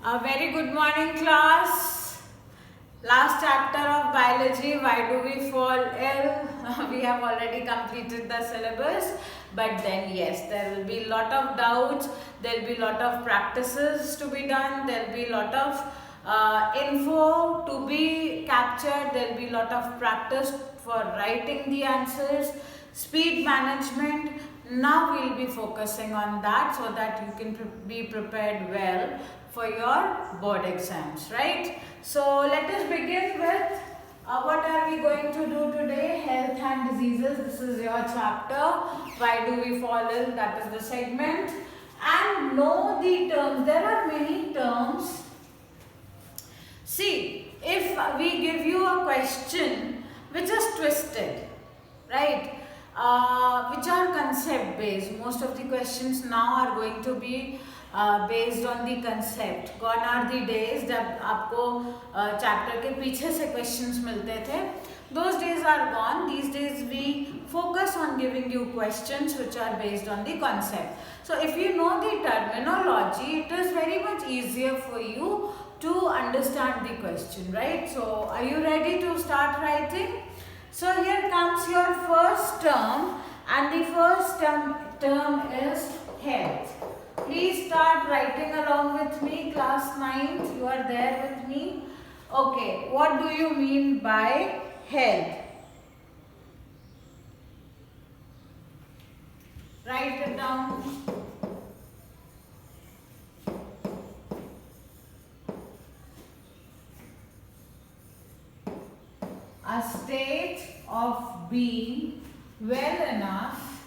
A very good morning, class. Last chapter of biology, why do we fall ill? We have already completed the syllabus, but then yes, there will be a lot of doubts, there will be a lot of practices to be done, there will be a lot of info to be captured, there will be a lot of practice for writing the answers, speed management. Now we will be focusing on that so that you can be prepared well for your board exams, right? So let us begin with what are we going to do today? Health and diseases. This is your chapter. Why do we fall ill? That is the segment. And know the terms. There are many terms. See, if we give you a question which is twisted, right? Which are concept based. Most of the questions now are going to be based on the concept. Gone are the days जब आपको chapter के पीछे से questions मिलते थे. Those days are gone. These days we focus on giving you questions which are based on the concept. So if you know the terminology, it is very much easier for you to understand the question, right? So are you ready to start writing? So here comes your first term, and the first term is health. Please start writing along with me, class 9th, you are there with me. Okay, what do you mean by health? Write it down. A state of being well enough,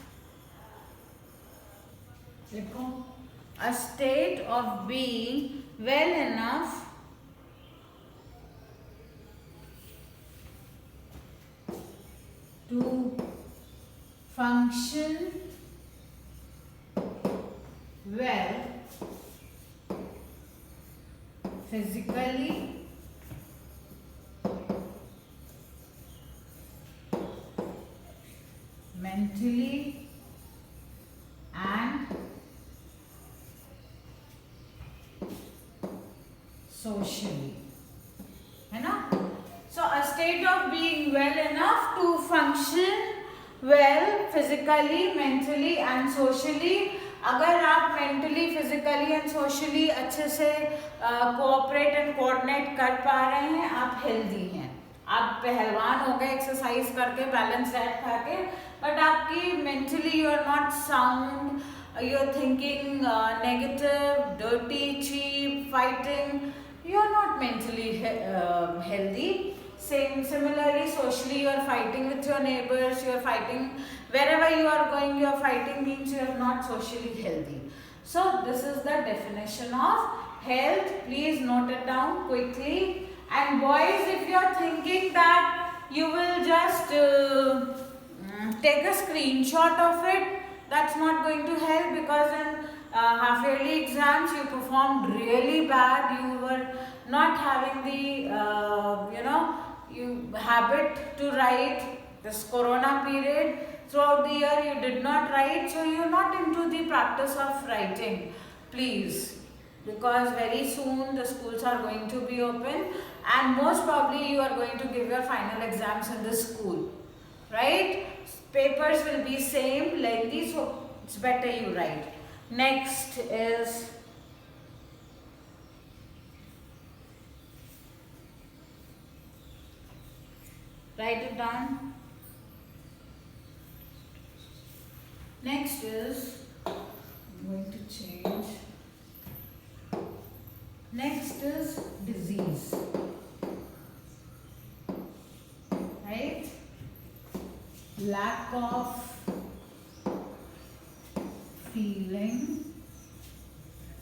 a state of being well enough to function well physically, mentally and socially, है ना? So a state of being well enough to function well physically, mentally and socially. अगर आप mentally, physically and socially अच्छे से cooperate and coordinate कर पा रहे हैं, आप healthy हैं. आप पहलवान हो गए एक्सरसाइज करके, बैलेंस डाइट खा के, बट आपकी mentally you are not sound, you are thinking negative, dirty, cheap, fighting, you are not mentally healthy. Similarly, socially you are fighting with your neighbors, you are fighting wherever you are going, you are fighting means you are not socially healthy. So this is the definition of health. Please note it down quickly. And boys, if you are thinking that you will just take a screenshot of it, that's not going to help, because in half yearly exams you performed really bad. You were not having the habit to write. This corona period, throughout the year you did not write, so you are not into the practice of writing. Please, because very soon the schools are going to be open and most probably you are going to give your final exams in the school, right? Papers will be same lengthy, so it's better you write. Next is write it down. Next is, I'm going to change. Next is disease, right? Lack of feeling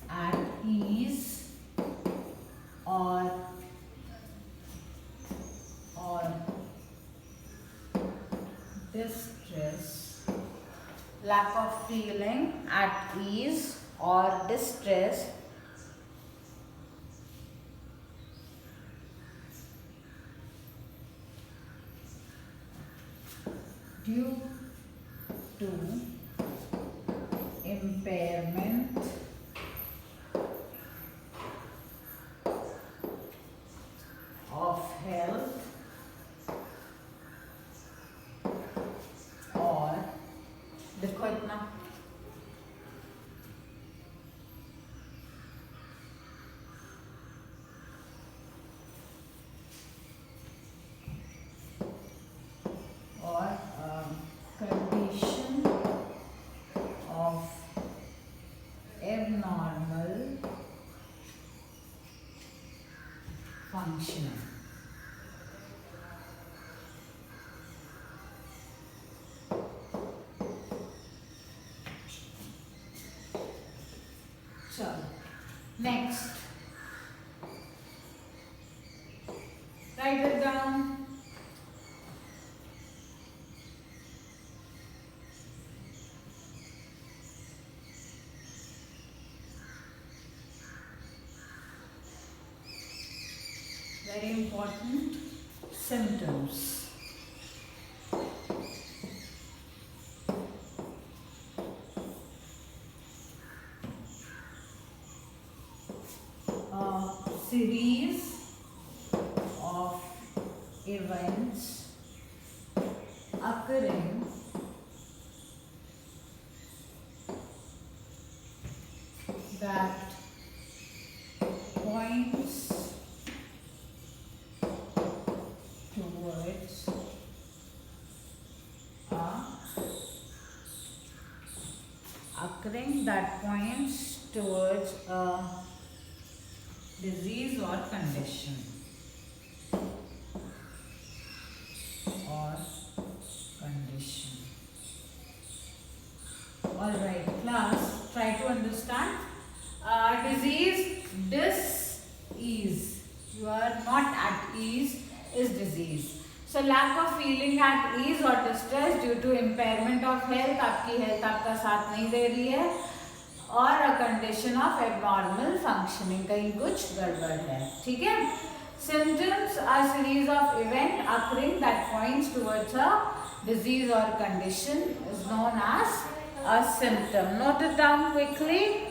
at ease or distress. Lack of feeling at ease or distress due to impairment देखो इतना condition of abnormal functioning. So, next, write it down. Very important symptoms. A series of events occurring that points towards a disease or condition. Alright, class, try to understand. Disease, dis-ease. You are not at ease is disease. So lack of feeling at ease or distress due to impairment of health. आपकी health आपका साथ नहीं दे रही है. और a condition of abnormal functioning. कहीं कुछ गड़बड़ है. ठीक है? Symptoms are series of event occurring that points towards a disease or condition is known as a symptom. Note it down quickly.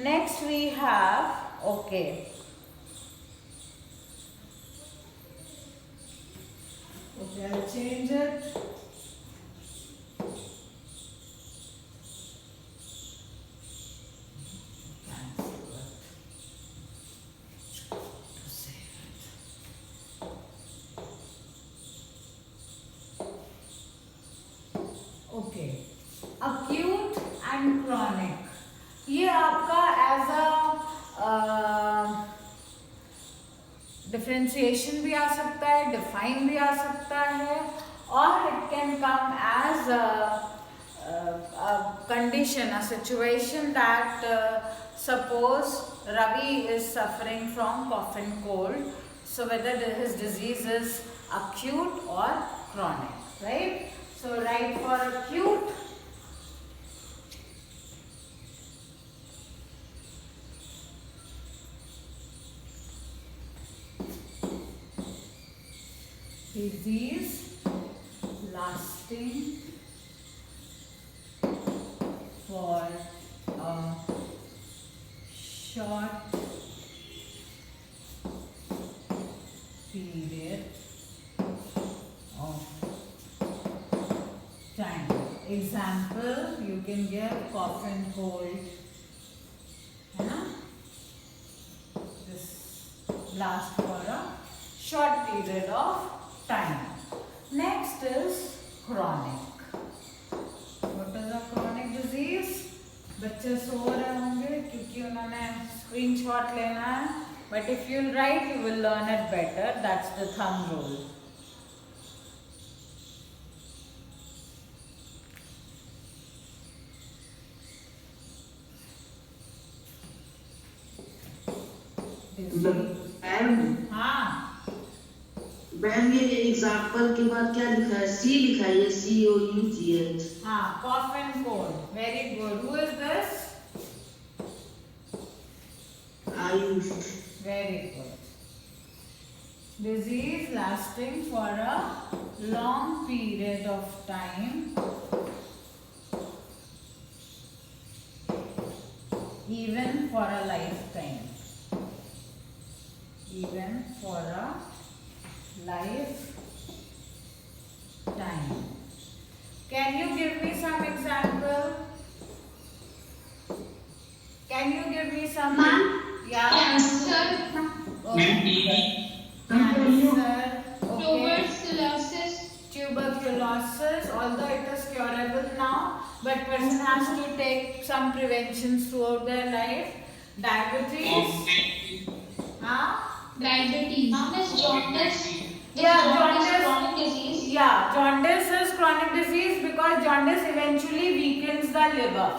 Next we have, okay. Okay, I'll change it. Okay, acute and chronic. ये आपका as a differentiation भी आ सकता है, define भी आ सकता है, और it can come as a condition, a situation that suppose Ravi is suffering from cough and cold. So whether his disease is acute or chronic, right? So write for acute. Disease lasting for a short period of time. Example, you can give cough and cold. This lasts for a short period of time. Next is chronic. What is a chronic disease? बच्चे सो रहे होंगे क्योंकि उन्होंने screenshot लेना है. But if you write, you will learn it better. That's the thumb rule. हाँ. Ma'am ये example के बाद क्या लिखा है? सी लिखा है, COUGH. हाँ, cough and cold. Very good. Who is this? Ayush. Very good. Disease lasting for a long period of time, even for a lifetime. Even for a lifetime. Can you give me some examples? some. Ma'am? Yeah. Cancer, Cancer. Okay. tuberculosis, Tuberculosis, although it is curable now, but person has to take some preventions throughout their life. Diabetes. Huh? diabetes. Ma'am, is jaundice? Yeah, Jaundice jaundice. chronic disease? Yeah, jaundice is chronic disease because jaundice eventually weakens the liver.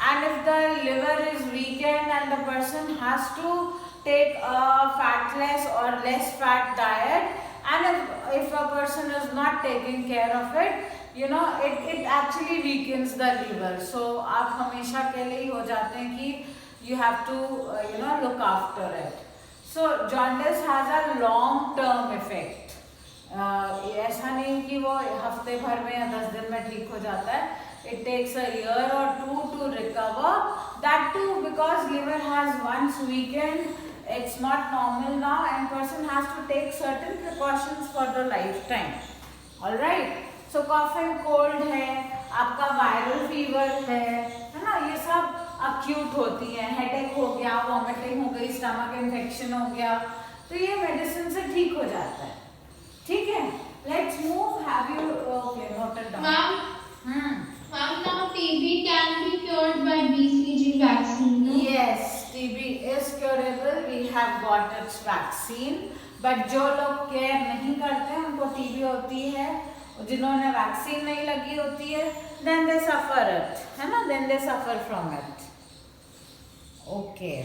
And if the liver is weakened and the person has to take a fatless or less fat diet, and if a person is not taking care of it, it actually weakens the liver. So आप हमेशा के लिए हो जाते हैं कि you have to look after it. So jaundice has a long term effect. ऐसा नहीं कि वो हफ्ते भर में या 10 दिन में ठीक हो जाता है. It takes a year or two to recover. That too because liver has once weakened, it's not normal now, and person has to take certain precautions for the lifetime. All right. So cough and cold है, आपका viral fever है ना, ये सब acute होती है. Headache हो गया, vomiting हो गई, stomach infection हो गया, तो ये medicine से ठीक हो जाता है. ठीक है. Let's move. Have you okay noted down? Ma'am, now TB can be cured by BCG vaccine, no? Yes, TB is curable. We have got its vaccine. But जो लोग केयर नहीं करते हैं उनको TB होती है, जिन्होंने वैक्सीन नहीं लगी होती है, then they suffer it, है ना? Then they suffer from it. Okay.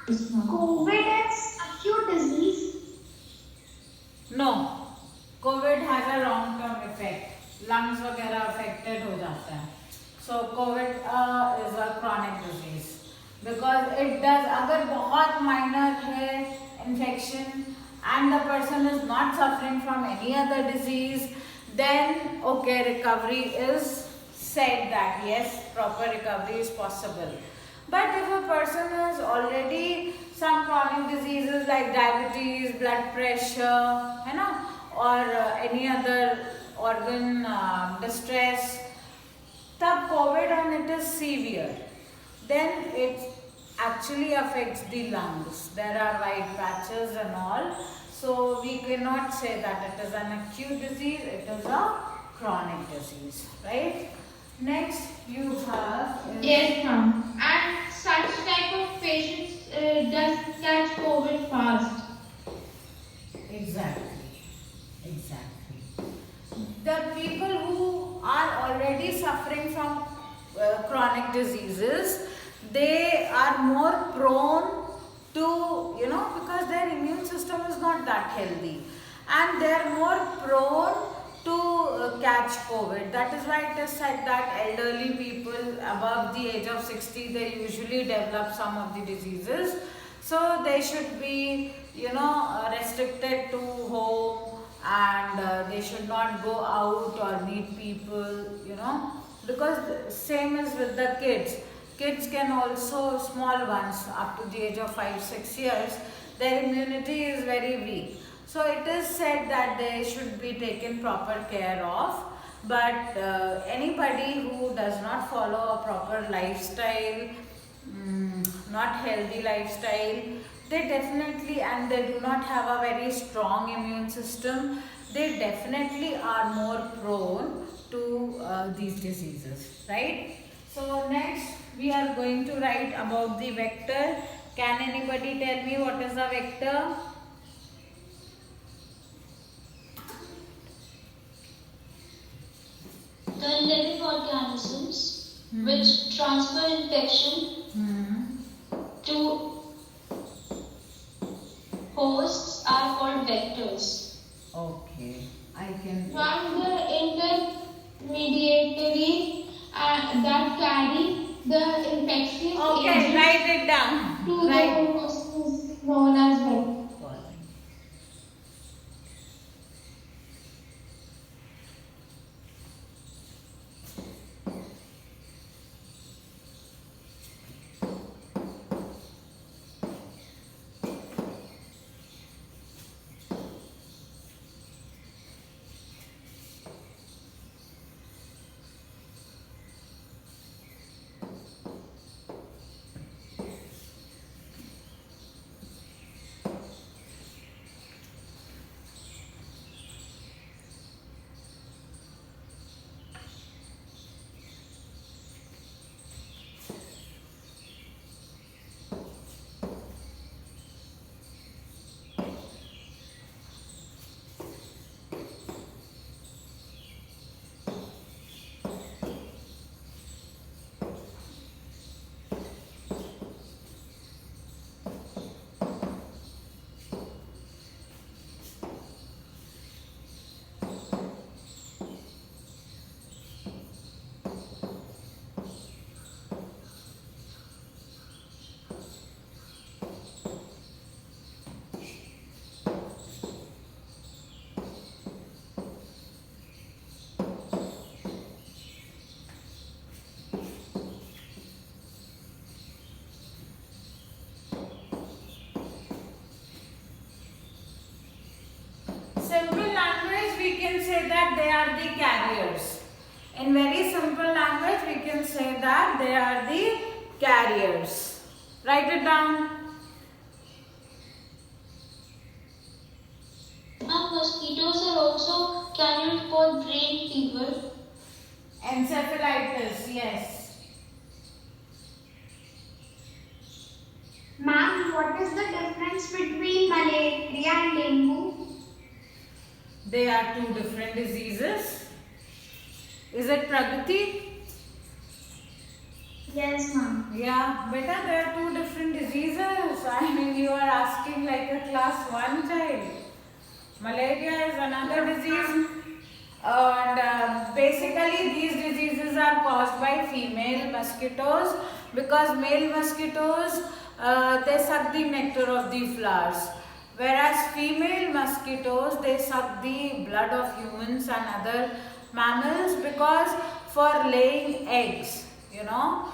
COVID is acute disease. No, COVID has a long-term effect. Lungs वगैरह affected हो जाता है. So COVID is a chronic disease because it does. अगर बहुत minor है infection and the person is not suffering from any other disease, then okay, recovery is said that yes, proper recovery is possible. But if a person has already some chronic diseases like diabetes, blood pressure, है ना, or any other organ distress, तब COVID and it is severe, then it actually affects the lungs. There are white patches and all. So we cannot say that it is an acute disease, it is a chronic disease, right? Next you have Yes, ma'am. And such type of patients does catch COVID fast. Exactly. The people who are already suffering from chronic diseases, they are more prone to, because their immune system is not that healthy, and they are more prone to catch COVID. That is why it is said that elderly people above the age of 60, they usually develop some of the diseases. So they should be, restricted to home, and they should not go out or meet people, because same as with the kids. Kids can also, small ones up to the age of 5-6 years, their immunity is very weak. So it is said that they should be taken proper care of. But anybody who does not follow a proper lifestyle, not healthy lifestyle, they definitely, and they do not have a very strong immune system, they definitely are more prone to these diseases, right? So next we are going to write about the vector. Can anybody tell me what is a vector? The living organisms which transfer infection to hosts are called vectors. Okay, I can. From the intermediary that carry the infectious Okay, agent write it down. to Write. the host is known as vector. carriers. In very simple language, we can say that they are the carriers. Write it down. Mosquitoes are also carriers for brain fever. Encephalitis, yes. Ma'am, what is the difference between malaria and dengue? They are two different diseases. Is it Pragati? Yes, ma'am. Yeah, beta, they are two different diseases. I mean, you are asking like a class 1 child. Malaria is another disease. And basically, these diseases are caused by female mosquitoes, because male mosquitoes, they suck the nectar of the flowers. Whereas female mosquitoes, they suck the blood of humans and other mammals, because for laying eggs, you know,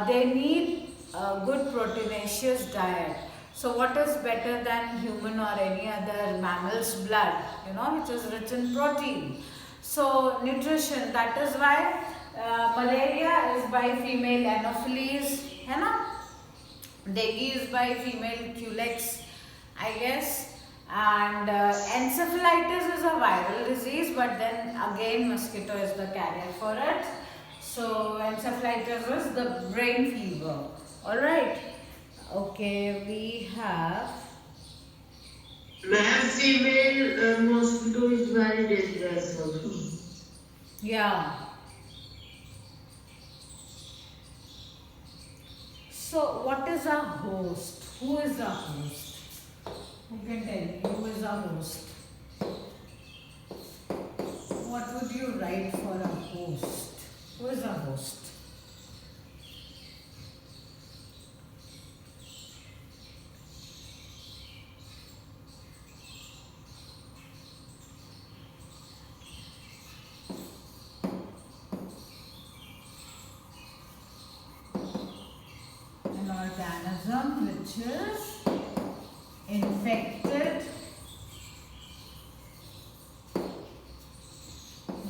they need a good proteinaceous diet. So what is better than human or any other mammal's blood, you know, which is rich in protein. So nutrition, that is why malaria is by female Anopheles, है ना? Dengue is by female Culex, I guess. And encephalitis is a viral disease, but then again mosquito is the carrier for it. So encephalitis is the brain fever. Alright. Okay, we have. Ma'am, female mosquito is very dangerous also. Yeah. So what is a host? Who is a host? Who can tell me who is a host? What would you write for a host? Who is a host? An organism which is infected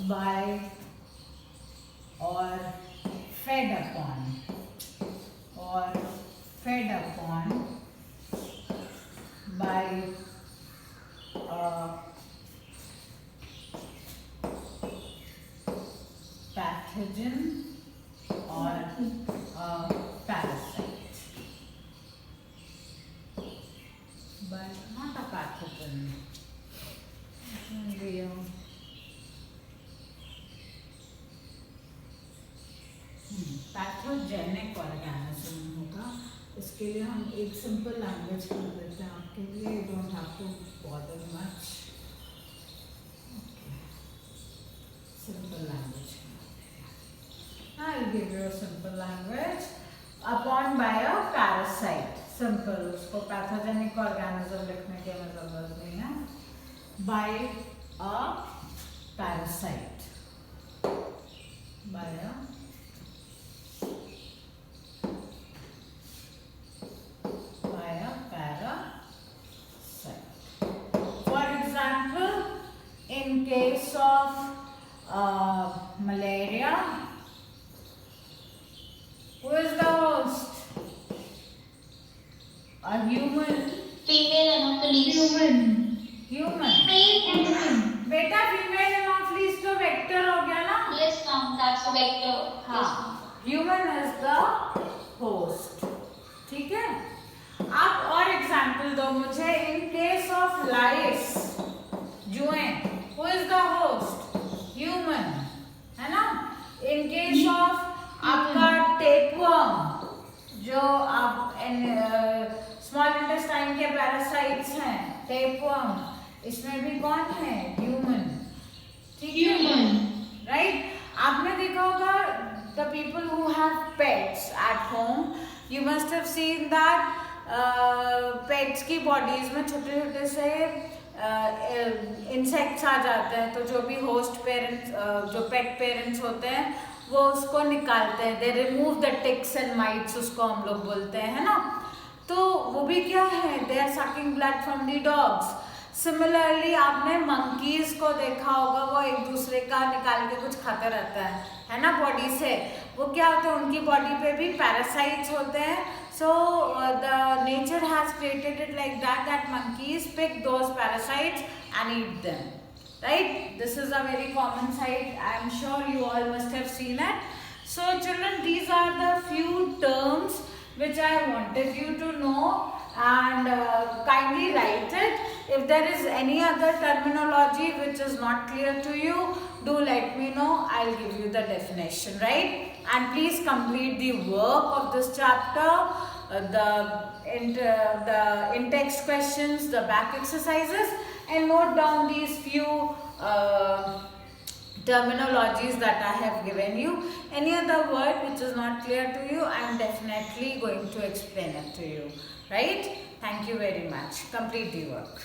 by or fed upon by a pathogen or a parasite. But not a pathogen. It will be a pathogenic organism होगा. इसके लिए हम एक simple language कर देते हैं आपके लिए. You don't have to bother much. Simple language. I will give you a simple language. Upon by a parasite. Simple. उसको पैथोजेनिक ऑर्गेनिज्म लिखने की हमें जरूरत नहीं है. By a parasite. By a in case of malaria, who is the host? A human. Female Anopheles. Human. बेटा female Anopheles तो vector हो गया ना? Yes, ma'am. That's a vector. हाँ. Yes, ma'am. Human is the host. ठीक है? आप और एग्जाम्पल दो मुझे. In case of lice, जुएं. Who is the host? Human. है ना? In case of आपका tapeworm, जो आप स्मॉल इंटेस्टाइन के पैरासाइट्स हैं, tapeworm, इसमें भी कौन है? Human. ठीक है? Human. Right? आपने देखा होगा the people who have pets at home, you must have seen that pets की bodies में छोटे छोटे से इंसेक्ट्स आ जाते हैं. तो जो भी होस्ट पेरेंट्स, जो पेट पेरेंट्स होते हैं, वो उसको निकालते हैं. They remove the ticks and mites, उसको हम लोग बोलते हैं, है ना? तो वो भी क्या है? They are sucking blood from the dogs. Similarly आपने मंकीज को देखा होगा, वो एक दूसरे का निकाल के कुछ खाते रहता है ना बॉडी से। वो क्या होते हैं, उनकी बॉडी पे भी पैरासाइट्स होते हैं। So the nature has created it like that monkeys pick those parasites and eat them, right? This is a very common sight. I am sure you all must have seen it. So children, these are the few terms which I wanted you to know, and kindly write it. If there is any other terminology which is not clear to you, do let me know. I'll give you the definition, right? And please complete the work of this chapter, the in-text questions, the back exercises, and note down these few terminologies that I have given you. Any other word which is not clear to you, I am definitely going to explain it to you, right? Thank you very much. Complete the work.